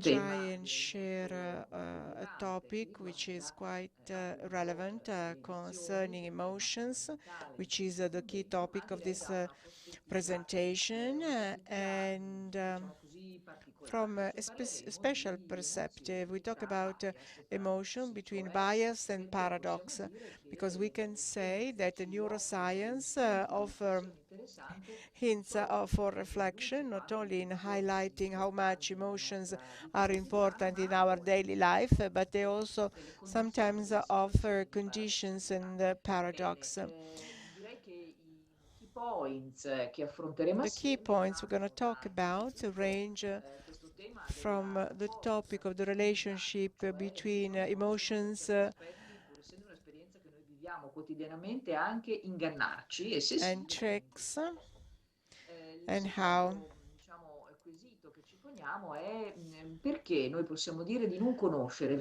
try and share a topic which is quite relevant concerning emotions, which is the key topic of this presentation, and from a special perspective, we talk about emotion between bias and paradox, because we can say that the neuroscience offer hints for reflection, not only in highlighting how much emotions are important in our daily life, but they also sometimes offer conditions and paradox. The key points we're going to talk about range from the topic of the relationship between emotions and tricks, and how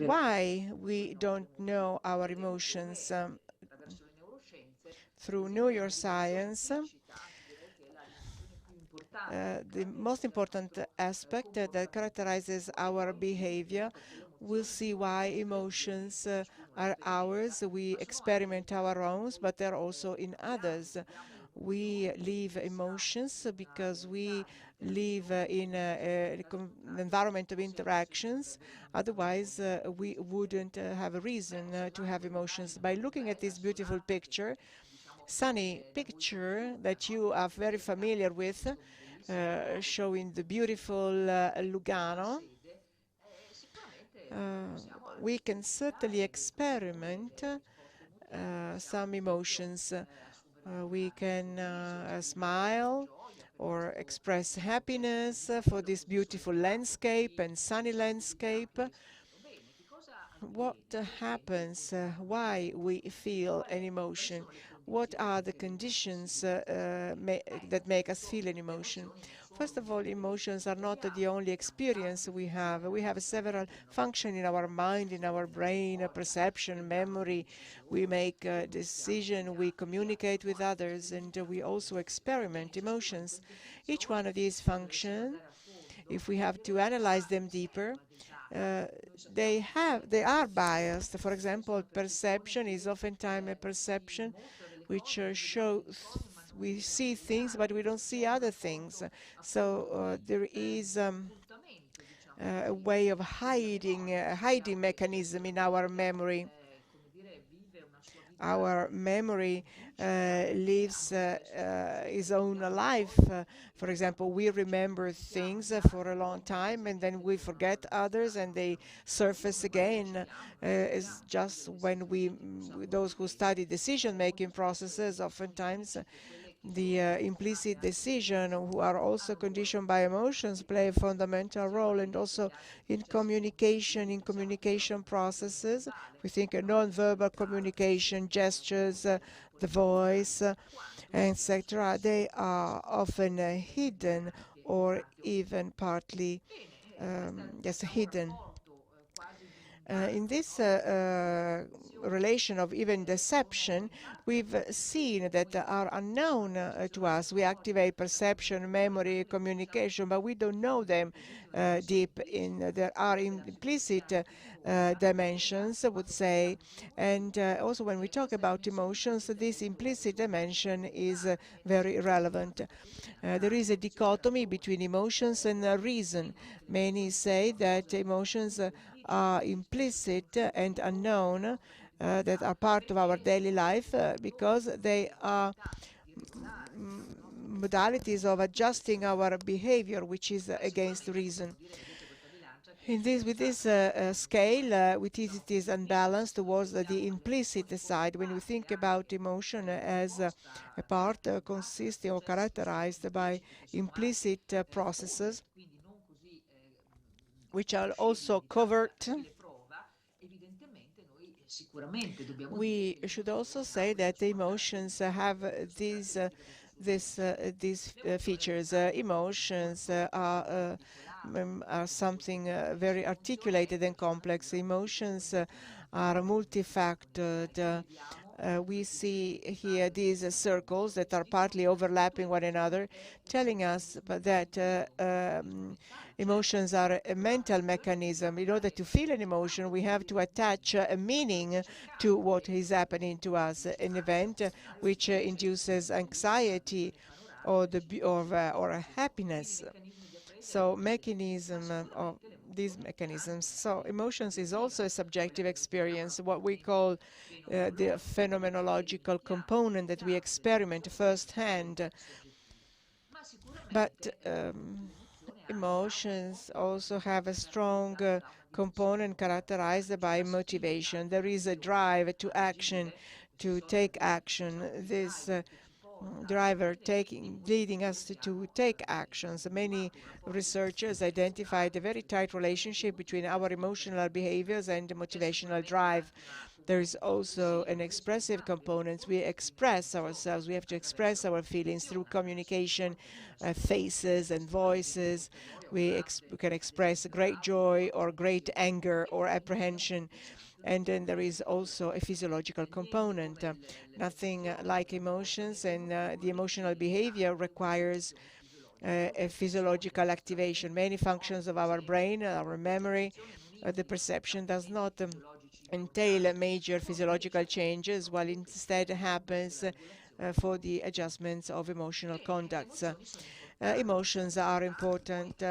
why we don't know our emotions. Through neuroscience, the most important aspect that characterizes our behavior, we'll see why emotions are ours. We experiment our own, but they're also in others. We live emotions because we live in an environment of interactions. Otherwise, we wouldn't have a reason to have emotions. By looking at this beautiful picture, sunny picture that you are very familiar with, showing the beautiful Lugano, we can certainly experiment some emotions. We can smile or express happiness for this beautiful landscape and sunny landscape. What happens, why we feel an emotion, what are the conditions that make us feel an emotion. First of all, emotions are not the only experience we have. We have several functions in our mind, in our brain, perception, memory. We make a decision, we communicate with others, and we also experiment emotions. Each one of these functions, if we have to analyze them deeper, they are biased. For example, perception is oftentimes a perception which shows we see things, but we don't see other things. So there is a way of hiding, a hiding mechanism in our memory. Our memory lives its own life. For example, we remember things for a long time and then we forget others and they surface again. It's just when those who study decision-making processes, oftentimes the implicit decision, who are also conditioned by emotions, play a fundamental role, and also in communication processes. We think of non-verbal communication, gestures, the voice, etc. They are often hidden or even partly hidden. In this relation of even deception, we've seen that are unknown to us. We activate perception, memory, communication, but we don't know them deep in. There are implicit dimensions, I would say, and also when we talk about emotions, this implicit dimension is very relevant. There is a dichotomy between emotions and reason. Many say that emotions are implicit and unknown, that are part of our daily life because they are modalities of adjusting our behavior, which is against reason. With this scale, it is unbalanced towards the implicit side. When we think about emotion as a part consisting or characterized by implicit processes, which are also covert, we should also say that the emotions have these features. Emotions are something very articulated and complex. Emotions are multifactored. We see here these circles that are partly overlapping one another, telling us that emotions are a mental mechanism. In order to feel an emotion, we have to attach a meaning to what is happening to us. An event which induces anxiety or a happiness. So mechanism of these mechanisms. So emotions is also a subjective experience, what we call the phenomenological component that we experiment firsthand. But emotions also have a strong component characterized by motivation. There is a drive to action, to take action. This driver leading us to take actions. Many researchers identified a very tight relationship between our emotional behaviors and the motivational drive. There is also an expressive component. We express ourselves. We have to express our feelings through communication, faces and voices. We can express great joy or great anger or apprehension. And then there is also a physiological component. Nothing like emotions, and the emotional behavior requires a physiological activation. Many functions of our brain, our memory, the perception does not entail major physiological changes, while instead happens for the adjustments of emotional conducts. Emotions are important,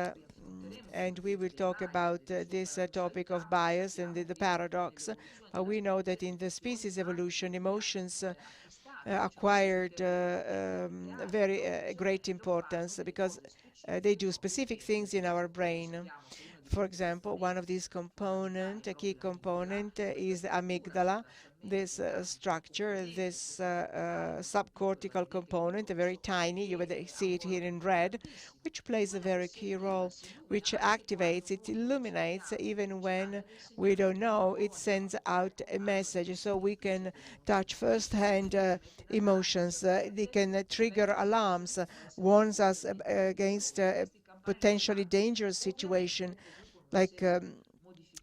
and we will talk about this topic of bias and the paradox. We know that in the species evolution, emotions acquired very great importance because they do specific things in our brain. For example, one of these components, a key component, is the amygdala. This structure, this subcortical component, very tiny, you will see it here in red, which plays a very key role, which activates, it illuminates even when we don't know, it sends out a message so we can touch firsthand emotions. They can trigger alarms, warns us against a potentially dangerous situation, like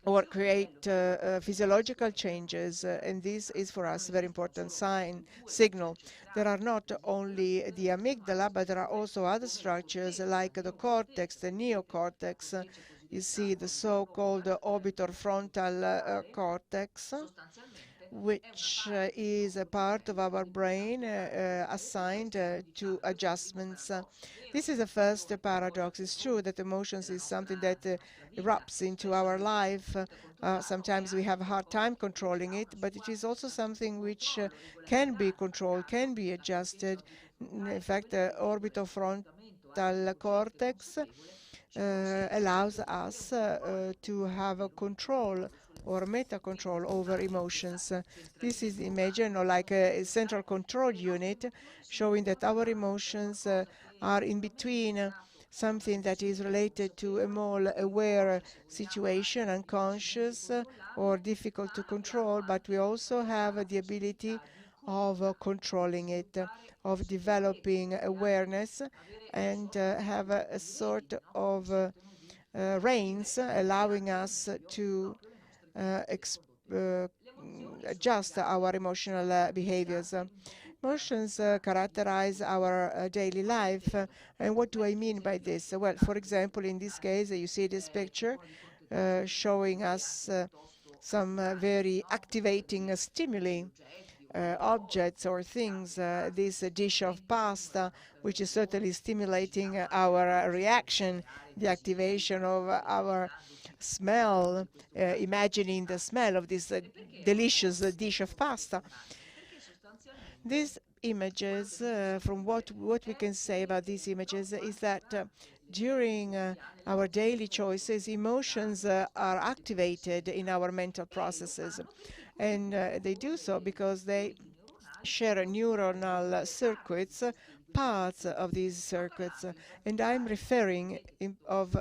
or create physiological changes, and this is for us a very important signal. There are not only the amygdala, but there are also other structures like the cortex, the neocortex. You see the so-called orbitofrontal cortex, which is a part of our brain assigned to adjustments. This is the first paradox. It's true that emotions is something that erupts into our life. Sometimes we have a hard time controlling it, but it is also something which can be controlled, can be adjusted. In fact, the orbitofrontal cortex allows us to have a control or meta-control over emotions. This is imagined like a central control unit, showing that our emotions are in between something that is related to a more aware situation, unconscious or difficult to control, but we also have the ability of controlling it, of developing awareness, and have a sort of reins allowing us to adjust our emotional behaviors. Emotions characterize our daily life. And what do I mean by this? Well, for example, in this case, you see this picture showing us some very activating stimuli, objects or things. This dish of pasta, which is certainly stimulating our reaction, the activation of our smell, imagining the smell of this delicious dish of pasta. These images, from what we can say about these images, is that during our daily choices, emotions are activated in our mental processes. And they do so because they share neuronal circuits, parts of these circuits. And I'm referring of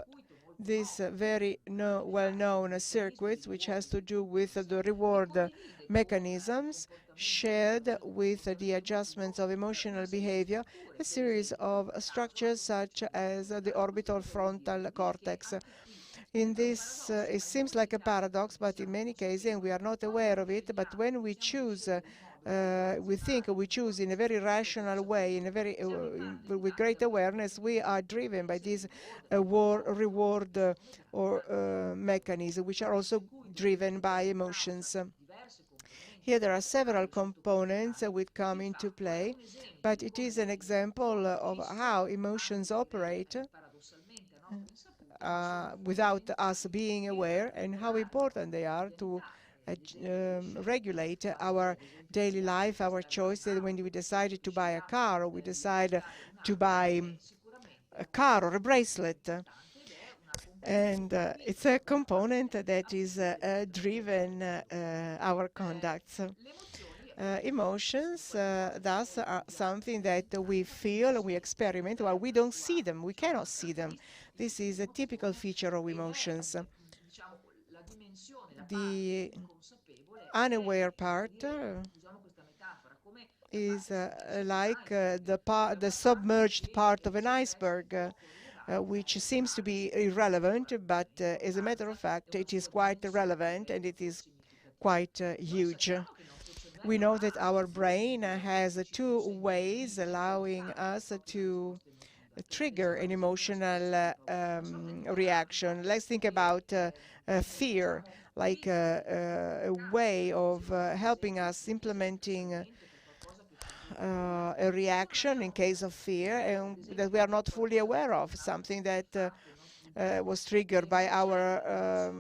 this very well-known circuits, which has to do with the reward mechanisms shared with the adjustments of emotional behavior, a series of structures such as the orbital frontal cortex. In this, it seems like a paradox, but in many cases, and we are not aware of it, but when we choose we think, we choose in a very rational way, in a very with great awareness, we are driven by this reward or mechanism, which are also driven by emotions. Here there are several components that would come into play, but it is an example of how emotions operate without us being aware, and how important they are to regulate our daily life, our choices. When we decide to buy a car, or we decide to buy a car or a bracelet, and it's a component that is driven our conducts. Emotions, thus, are something that we feel, we experiment, while we don't see them, we cannot see them. This is a typical feature of emotions. The unaware part is like the submerged part of an iceberg, which seems to be irrelevant, but as a matter of fact, it is quite relevant, and it is quite huge. We know that our brain has two ways allowing us to trigger an emotional reaction. Let's think about fear, like a way of helping us implementing a reaction in case of fear, and that we are not fully aware of, something that was triggered by our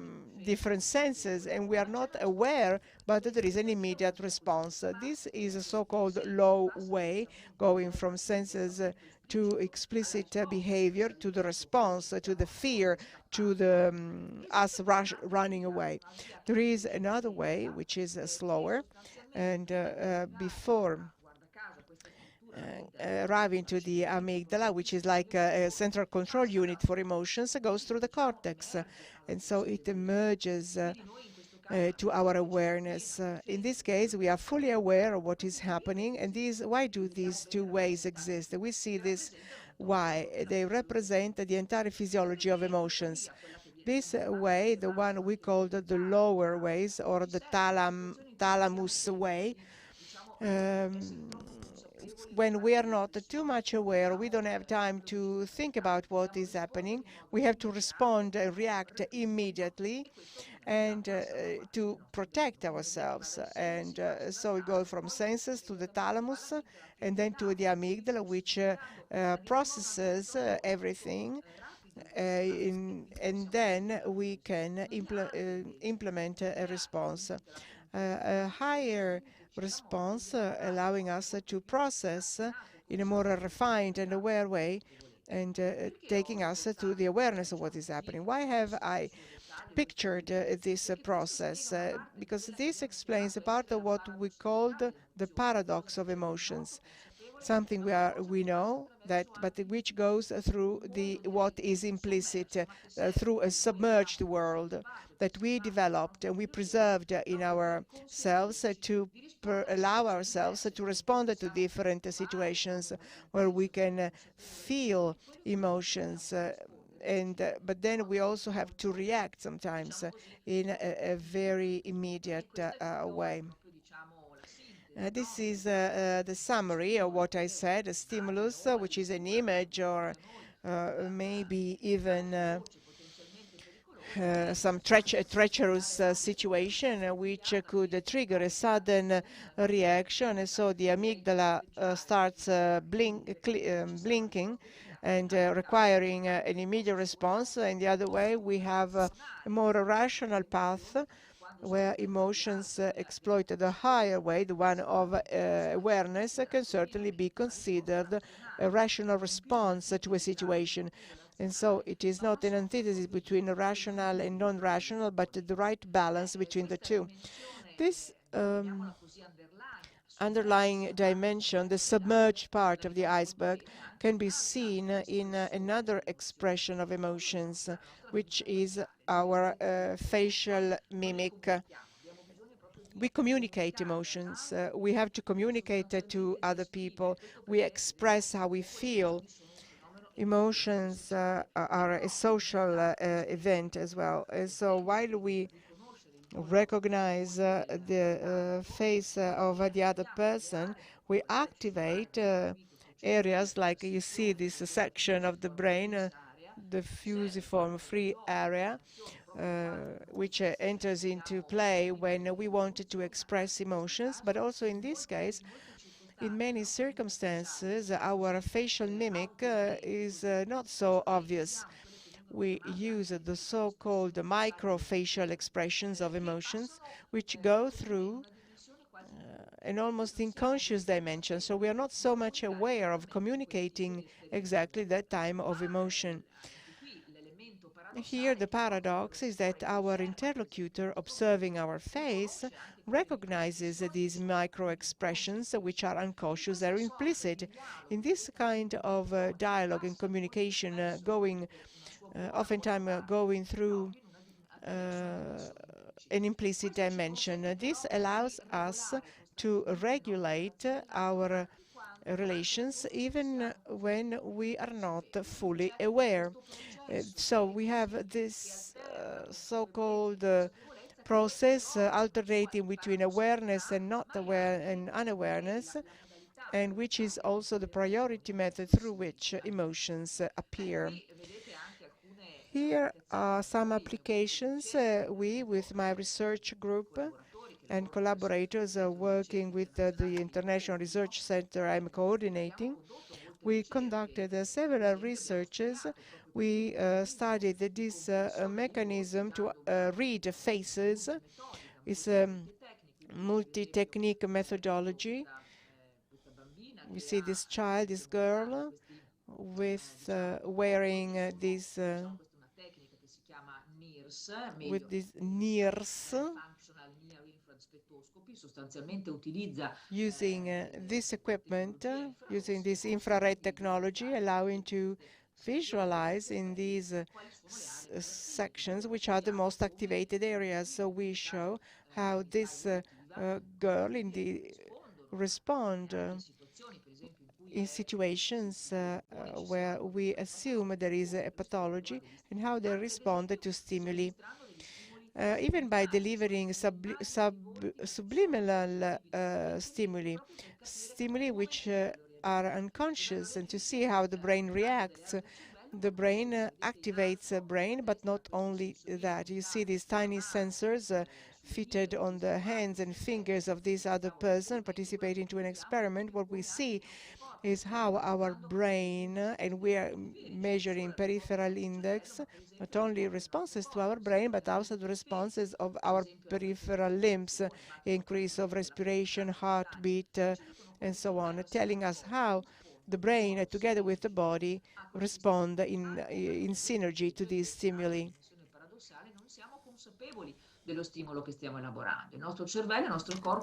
different senses, and we are not aware, but there is an immediate response. This is a so-called low way, going from senses to explicit behavior, to the response, to the fear, to the us running away. There is another way, which is slower, and before arriving to the amygdala, which is like a central control unit for emotions, goes through the cortex, and so it emerges to our awareness. In this case, we are fully aware of what is happening, and why do these two ways exist? We see this why. They represent the entire physiology of emotions. This way, the one we called the lower ways, or the thalamus way, when we are not too much aware, we don't have time to think about what is happening. We have to respond, react immediately, and to protect ourselves. And so we go from senses to the thalamus, and then to the amygdala, which processes everything. And then we can implement a response. A higher response, allowing us to process in a more refined and aware way, and taking us to the awareness of what is happening. Why have I pictured this process? Because this explains a part of what we called the paradox of emotions. Something we know that, but which goes through what is implicit, through a submerged world that we developed and we preserved in ourselves to allow ourselves to respond to different situations where we can feel emotions. But then we also have to react sometimes in a very immediate way. This is the summary of what I said: a stimulus, which is an image, or maybe even some treacherous situation which could trigger a sudden reaction. And so the amygdala starts blinking and requiring an immediate response. And the other way, we have a more rational path where emotions exploited a higher way, the one of awareness, can certainly be considered a rational response to a situation. And so it is not an antithesis between rational and non-rational, but the right balance between the two. This underlying dimension, the submerged part of the iceberg, can be seen in another expression of emotions, which is our facial mimic. We communicate emotions. We have to communicate to other people. We express how we feel. Emotions are a social event as well. And so while we recognize the face of the other person, we activate areas like you see this section of the brain, the fusiform free area, which enters into play when we wanted to express emotions. But also in this case, in many circumstances, our facial mimic is not so obvious. We use the so-called microfacial expressions of emotions, which go through an almost unconscious dimension. So we are not so much aware of communicating exactly that time of emotion. Here, the paradox is that our interlocutor, observing our face, recognizes these micro-expressions, which are unconscious or implicit. In this kind of dialogue and communication, oftentimes going through an implicit dimension. This allows us to regulate our relations even when we are not fully aware. So we have this so-called process alternating between awareness and not aware and unawareness, and which is also the priority method through which emotions appear. Here are some applications. With my research group and collaborators working with the International Research Center I'm coordinating, we conducted several researches. We studied this mechanism to read faces. It's a multi-technique methodology. We see this child, this girl, with wearing this with this NIRS, using this equipment, using this infrared technology, allowing to visualize in these sections, which are the most activated areas. So we show how this girl respond in situations where we assume there is a pathology, and how they respond to stimuli. Even by delivering subliminal stimuli which are unconscious, and to see how the brain reacts. The brain activates the brain, but not only that. You see these tiny sensors fitted on the hands and fingers of this other person participating to an experiment. What we see is how our brain, and we are measuring peripheral index, not only responses to our brain, but also the responses of our peripheral limbs, increase of respiration, heartbeat, and so on, telling us how the brain, together with the body, respond in synergy to these stimuli.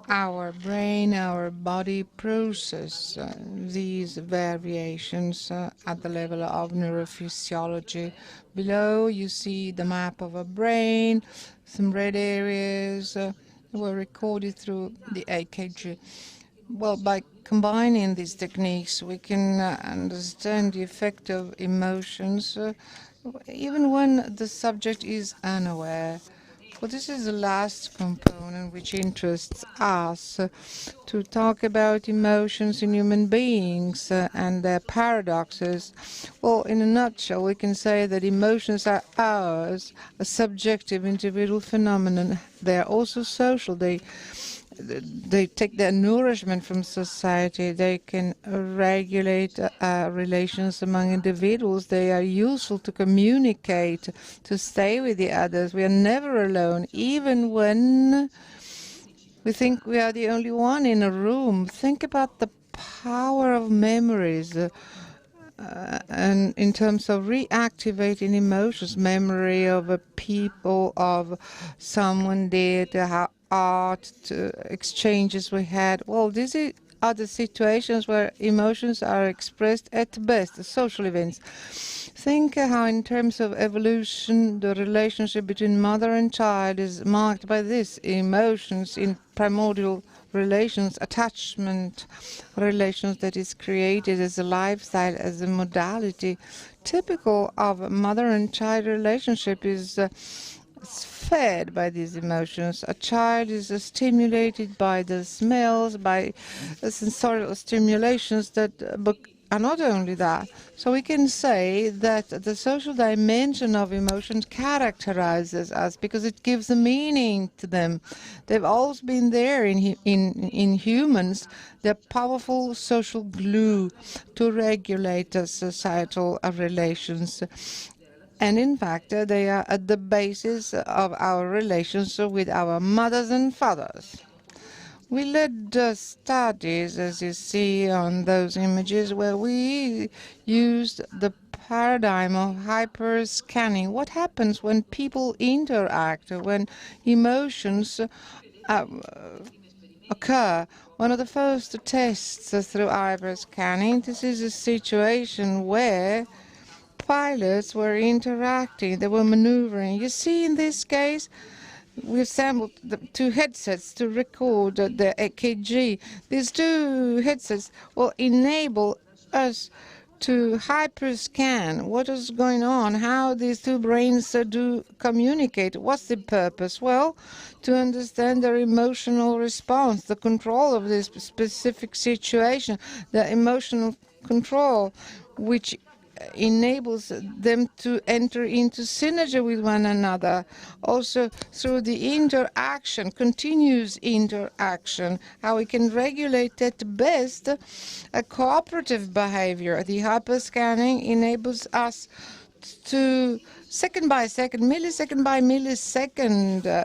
Our brain, our body process these variations at the level of neurophysiology. Below you see the map of a brain. Some red areas were recorded through the EKG. Well, by combining these techniques, we can understand the effect of emotions even when the subject is unaware. Well, this is the last component which interests us, to talk about emotions in human beings and their paradoxes. Well, in a nutshell, we can say that emotions are ours, a subjective individual phenomenon. They are also social. They take their nourishment from society. They can regulate relations among individuals. They are useful to communicate, to stay with the others. We are never alone, even when we think we are the only one in a room. Think about the power of memories. And in terms of reactivating emotions, memory of a people, of someone did, how art exchanges we had. Well, these are the situations where emotions are expressed at best, social events. Think how in terms of evolution, the relationship between mother and child is marked by this: emotions in primordial relations, attachment relations that is created as a lifestyle, as a modality. Typical of mother and child relationship is fed by these emotions. A child is stimulated by the smells, by the sensorial stimulations that are not only that. So we can say that the social dimension of emotions characterizes us because it gives a meaning to them. They've always been there in humans. They're powerful social glue to regulate societal relations. And in fact, they are at the basis of our relations with our mothers and fathers. We led studies, as you see on those images, where we used the paradigm of hyperscanning. What happens when people interact, when emotions occur? One of the first tests through hyperscanning, this is a situation where pilots were interacting, they were maneuvering. You see, in this case, we assembled the two headsets to record the EKG. These two headsets will enable us to hyperscan what is going on, how these two brains do communicate. What's the purpose? Well, to understand their emotional response, the control of this specific situation, the emotional control, which enables them to enter into synergy with one another. Also through the interaction, continuous interaction, how we can regulate at best a cooperative behavior. The hyperscanning enables us to, second by second, millisecond by millisecond,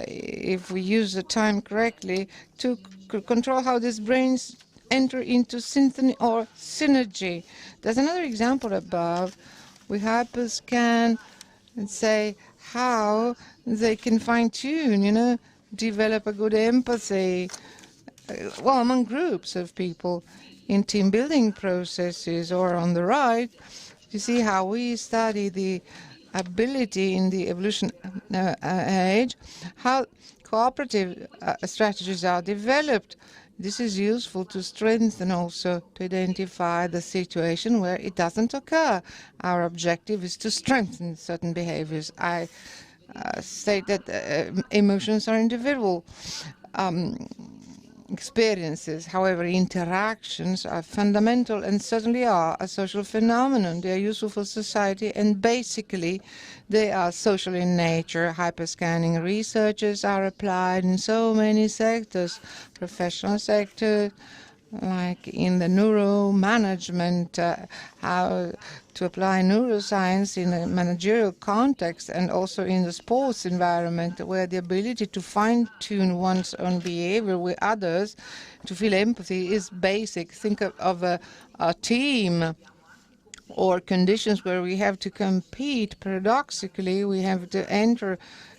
if we use the time correctly, to control how these brains enter into synchrony or synergy. There's another example above. We hyperscan and say how they can fine-tune, develop a good empathy, well, among groups of people in team-building processes. Or on the right, you see how we study the ability in the evolution age, how cooperative strategies are developed. This is useful to strengthen, also to identify the situation where it doesn't occur. Our objective is to strengthen certain behaviors. I state that emotions are individual experiences. However, interactions are fundamental and certainly are a social phenomenon. They are useful for society, and basically they are social in nature. Hyperscanning researches are applied in so many sectors, professional sector, like in the neuromanagement, how to apply neuroscience in a managerial context, and also in the sports environment, where the ability to fine-tune one's own behavior with others, to feel empathy, is basic. Think of a team or conditions where we have to compete. Paradoxically, we have to enter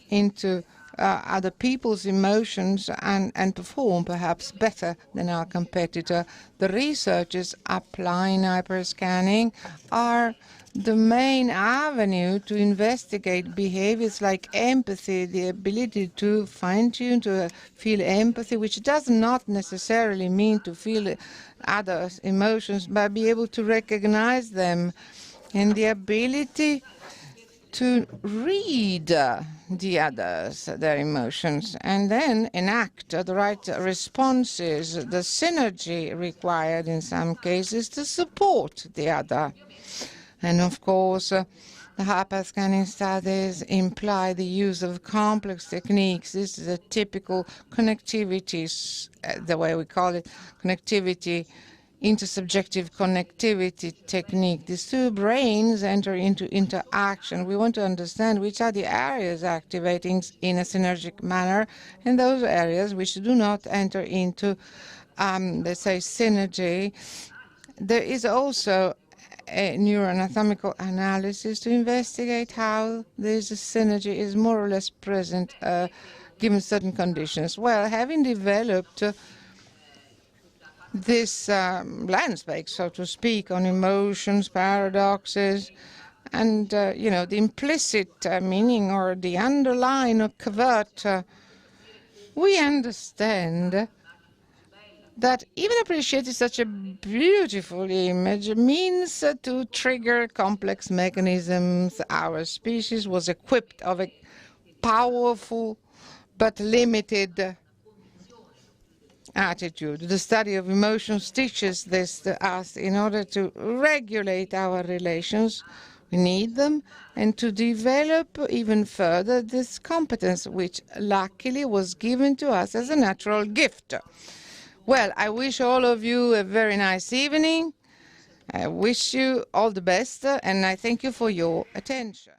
into other people's emotions and perform perhaps better than our competitor. The researchers applying hyperscanning are the main avenue to investigate behaviors like empathy, the ability to fine-tune, to feel empathy, which does not necessarily mean to feel others' emotions, but be able to recognize them, and the ability to read the others, their emotions, and then enact the right responses, the synergy required in some cases to support the other. And of course, the hyperscanning studies imply the use of complex techniques. This is a typical connectivity, the way we call it, connectivity, intersubjective connectivity technique. These two brains enter into interaction. We want to understand which are the areas activating in a synergic manner and those areas which do not enter into, let's say, synergy. There is also a neuroanatomical analysis to investigate how this synergy is more or less present given certain conditions. Well, having developed this landscape, so to speak, on emotions, paradoxes, and the implicit meaning or the underlying or covert, we understand that even appreciating such a beautiful image means to trigger complex mechanisms. Our species was equipped of a powerful but limited attitude. The study of emotions teaches this to us. In order to regulate our relations, we need them, and to develop even further this competence, which luckily was given to us as a natural gift. Well, I wish all of you a very nice evening. I wish you all the best, and I thank you for your attention.